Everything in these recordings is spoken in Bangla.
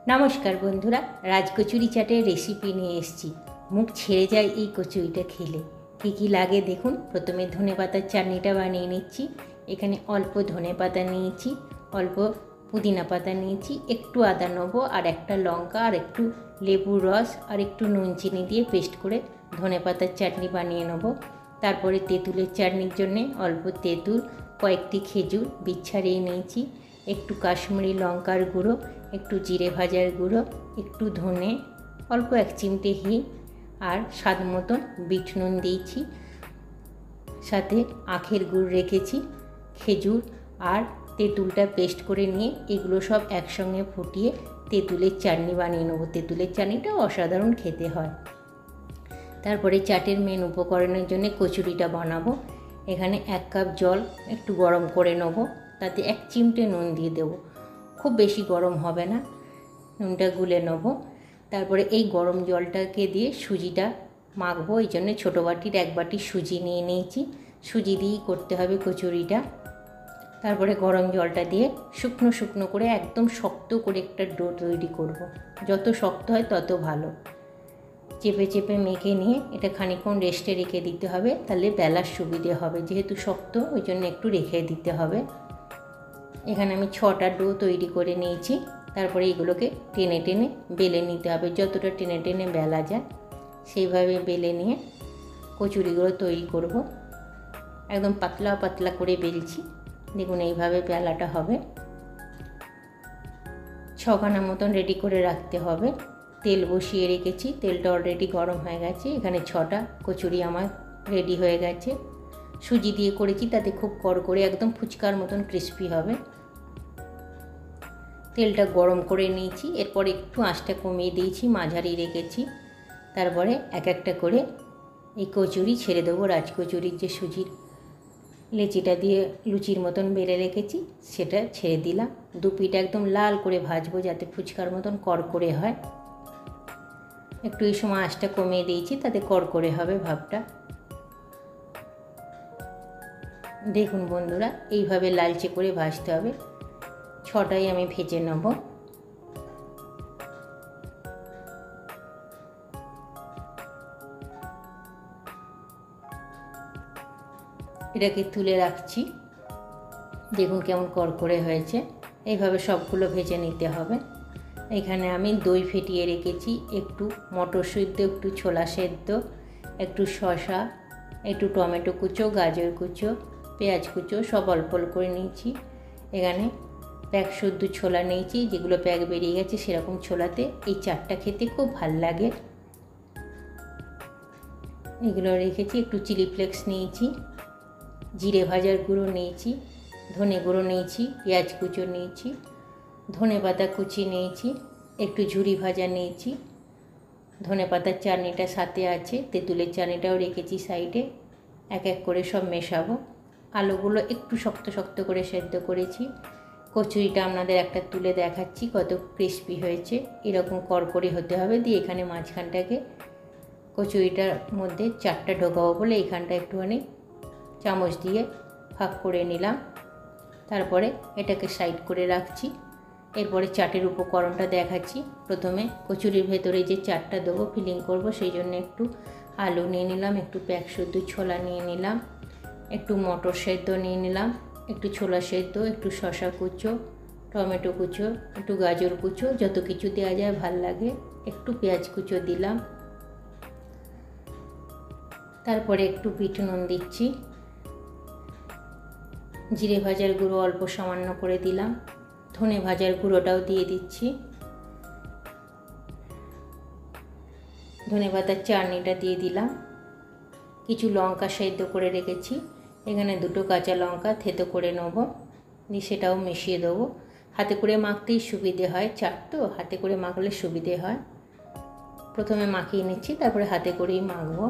নমস্কার বন্ধুরা, রাজকচুরি চাটের রেসিপি নিয়ে এসেছি। মুখ ছেড়ে যায় এই কচুরিটা খেলে। কী কী লাগে দেখুন। প্রথমে ধনেপাতার চাটনিটা বানিয়ে নিচ্ছি। এখানে অল্প ধনেপাতা নিয়েছি, অল্প পুদিনা পাতা নিয়েছি, একটু আদা নেবো, আর একটা লঙ্কা, আর একটু লেবুর রস, আর একটু নুন চিনি দিয়ে পেস্ট করে ধনেপাতার চাটনি বানিয়ে নেবো। তারপরে তেঁতুলের চাটনির জন্যে অল্প তেঁতুল, কয়েকটি খেজুর বীজ ছাড়িয়ে নিয়েছি, একটু কাশ্মীরি লঙ্কার গুঁড়ো, একটু জিরে ভাজার গুঁড়ো, একটু ধনে, অল্প 1 চিমটে হিং, আর স্বাদ মতন বিট নুন দিয়েছি। সাথে আখের গুড় রেখেছি, খেজুর আর তেঁতুলটা পেস্ট করে নিয়ে এগুলো সব একসঙ্গে ফুটিয়ে তেঁতুলের চাটনি বানিয়ে নেবো। তেঁতুলের চাটনিটাও অসাধারণ খেতে হয়। তারপরে চাটের মেন উপকরণের জন্য কচুরিটা বানাবো। এখানে 1 কাপ জল একটু গরম করে নেবো, তাতে 1 চিমটে নুন দিয়ে দেবো। খুব বেশি গরম হবে না, নুনটা গুলে নেবো। তারপরে এই গরম জলটাকে দিয়ে সুজিটা মাখবো। এই জন্য ছোটো বাটির 1 বাটি সুজি নিয়ে নিয়েছি। সুজি দিয়েই করতে হবে কচুরিটা। তারপরে গরম জলটা দিয়ে শুকনো শুকনো করে একদম শক্ত করে একটা ডো তৈরি করব। যত শক্ত হয় তত ভালো। চেপে চেপে মেখে নিয়ে এটা খানিকক্ষণ রেস্টে রেখে দিতে হবে, তাহলে বেলার সুবিধে হবে। যেহেতু শক্ত, ওই জন্য একটু রেখে দিতে হবে। এখানে আমি 6টা ডো তৈরি করে নিয়েছি। তারপরে এগুলোকে টেনে টেনে বেলে নিতে হবে, যতটা টেনে টেনে বেলা যায় সেইভাবে বেলে নিয়ে কচুরিগুলো তৈরি করব। একদম পাতলা পাতলা করে বেলছি, দেখুন এইভাবে বেলাটা হবে। 6খানা মতন রেডি করে রাখতে হবে। তেল বসিয়ে রেখেছি, তেলটা অলরেডি গরম হয়ে গেছে। এখানে 6টা কচুরি আমার রেডি হয়ে গেছে। সুজি দিয়ে করেছি, তাতে খুব কড়কড়ে একদম ফুচকার মতন ক্রিস্পি হবে। তেলটা গরম করে নিয়েছি, এরপর একটু আঁচটা কমিয়ে দিয়েছি, মাঝারি রেখেছি। তারপরে এক একটা করে এই কচুরি ছেড়ে দেবো। রাজকচুরির যে সুজির লেচিটা দিয়ে লুচির মতন বেলে রেখেছি সেটা ছেড়ে দিলাম। 2 পিঠ একদম লাল করে ভাজবো, যাতে ফুচকার মতন কড়কড়ে হয়। একটু এই সময় আঁচটা কমিয়ে দিয়েছি, তাতে কড়কড়ে হবে ভাবটা। দেখুন বন্ধুরা, এইভাবে লালচে করে ভাজতে হবে। 6টাই আমি ভেজে নেব। এটাকে তুলে রাখছি। দেখুন কেমন কড়কড়ে হয়েছে। এইভাবে সবগুলো ভেজে নিতে হবে। এখানে আমি দই ফেটিয়ে রেখেছি, একটু মটর সিদ্ধ, একটু ছোলা সেদ্ধ, একটু শসা, একটু টমেটো কুচো, গাজর কুচো, পেঁয়াজ কুচো সব অল্প অল্প করে নিয়েছি। এখানে প্যাক শুদ্ধ ছোলা নিয়েছি, যেগুলো প্যাক বেরিয়ে গেছে সেরকম ছোলাতে এই চাটটা খেতে খুব ভাল লাগে। এগুলো রেখেছি। একটু চিলি ফ্লেক্স নিয়েছি, জিরে ভাজার গুঁড়ো নিয়েছি, ধনে গুঁড়ো নিয়েছি, পেঁয়াজ কুচো নিয়েছি, ধনে পাতা কুচি নিয়েছি, একটু ঝুরি ভাজা নিয়েছি। ধনে পাতার চাটনিটা সাথে আছে, তেঁতুলের চাটনিটাও রেখেছি সাইডে। এক এক করে সব মেশাবো। আলুগুলো একটু শক্ত শক্ত করে সেদ্ধ করেছি। কচুরিটা আপনাদের একটা তুলে দেখাচ্ছি কত ক্রিস্পি হয়েছে। এরকম কড়কড়ি হতে হবে। দিয়ে এখানে মাঝখানটাকে কচুরিটার মধ্যে চাটটা ঢোকাবো বলে এইখানটা একটুখানি চামচ দিয়ে ফাঁক করে নিলাম। তারপরে এটাকে সাইড করে রাখছি। এরপরে চাটের উপকরণটা দেখাচ্ছি। প্রথমে কচুরির ভেতরে যে চাটটা দেবো, ফিলিং করব, সেই জন্য একটু আলু নিয়ে নিলাম, একটু প্যাক শুদ্ধ ছোলা নিয়ে নিলাম, একটু মটর সেদ্ধ নিয়ে নিলাম, একটু ছোলা সেদ্ধ, একটু শসা কুচো, টমেটো কুচো, একটু গাজর কুচো, যত কিছু দেওয়া যায় ভাল লাগে, একটু পেঁয়াজ কুচো দিলাম। তারপরে একটু বিট নুন দিচ্ছি, জিরে ভাজার গুঁড়ো অল্প সামান্য করে দিলাম, ধনে ভাজার গুঁড়োটাও দিয়ে দিচ্ছি, ধনে পাতার চাটনিটা দিয়ে দিলাম, কিছু লঙ্কা সেদ্ধ করে রেখেছি। এখানে 2টো কাঁচা লঙ্কা থেতো করে নেবো, দিয়ে সেটাও মিশিয়ে দেবো। হাতে করে মাখতেই সুবিধে হয়, চাট তো হাতে করে মাখলে সুবিধে হয়। প্রথমে মাখিয়ে নিচ্ছি, তারপরে হাতে করেই মাখবো।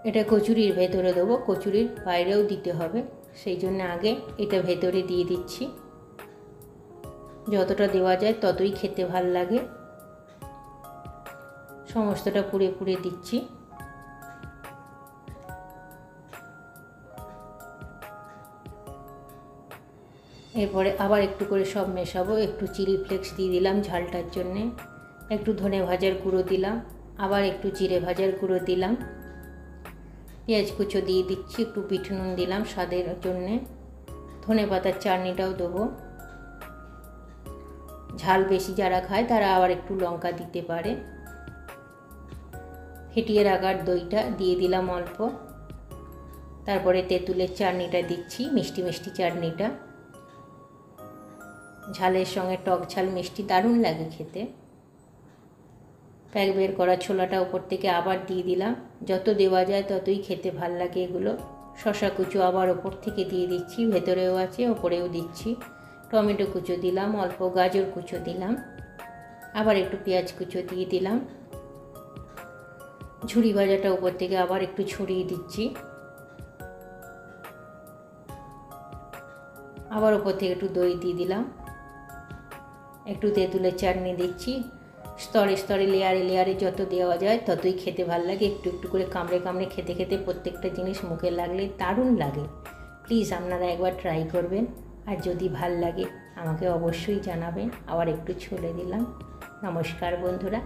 এটা কচুরির ভেতরে দেবো, কচুরির বাইরেও দিতে হবে, সেই জন্য আগে এটা ভেতরে দিয়ে দিচ্ছি। যতটা দেওয়া যায় ততই খেতে ভাল লাগে। সমস্তটা পুড়ে পুড়ে দিচ্ছি। এরপরে আবার একটু করে সব মেশাবো। একটু চিলি ফ্লেক্স দিয়ে দিলাম ঝালটার জন্যে, একটু ধনে ভাজার গুঁড়ো দিলাম, আবার একটু জিরে ভাজার গুঁড়ো দিলাম, পেঁয়াজ কুচো দিয়ে দিচ্ছি, একটু বিট নুন দিলাম স্বাদের জন্যে, ধনে পাতার চাটনিটাও দেবো। ঝাল বেশি যারা খায় তারা আবার একটু লঙ্কা দিতে পারে। ফেটিয়ে রাখার দইটা দিয়ে দিলাম অল্প, তারপরে তেঁতুলের চাটনিটা দিচ্ছি, মিষ্টি মিষ্টি চাটনিটা। ঝালের সঙ্গে টক ঝাল মিষ্টি দারুণ লাগে খেতে। প্যাক বের করা ছোলাটা উপর থেকে আবার দিয়ে দিলাম, যত দেওয়া যায় ততই খেতে ভাল লাগে এগুলো। শসা কুচো আবার ওপর থেকে দিয়ে দিচ্ছি, ভেতরেও আছে ওপরেও দিচ্ছি। টমেটো কুচো দিলাম, অল্প গাজর কুচো দিলাম, আবার একটু পেঁয়াজ কুচো দিয়ে দিলাম। ঝুরি ভাজাটা উপর থেকে আবার একটু ছড়িয়ে দিচ্ছি, আবার ওপর থেকে একটু দই দিয়ে দিলাম, একটু তেঁতুলের চাটনি দিচ্ছি। স্তরে স্তরে লেয়ারে লেয়ারে যত দেওয়া যায় ততই খেতে ভাল লাগে। একটু একটু করে কামড়ে কামড়ে খেতে খেতে প্রত্যেকটা জিনিস মুখে লাগলে দারুণ লাগে। প্লিজ আপনারা একবার ট্রাই করবেন, আর যদি ভাল লাগে আমাকে অবশ্যই জানাবেন। আবার একটু ছড়ে দিলাম। নমস্কার বন্ধুরা।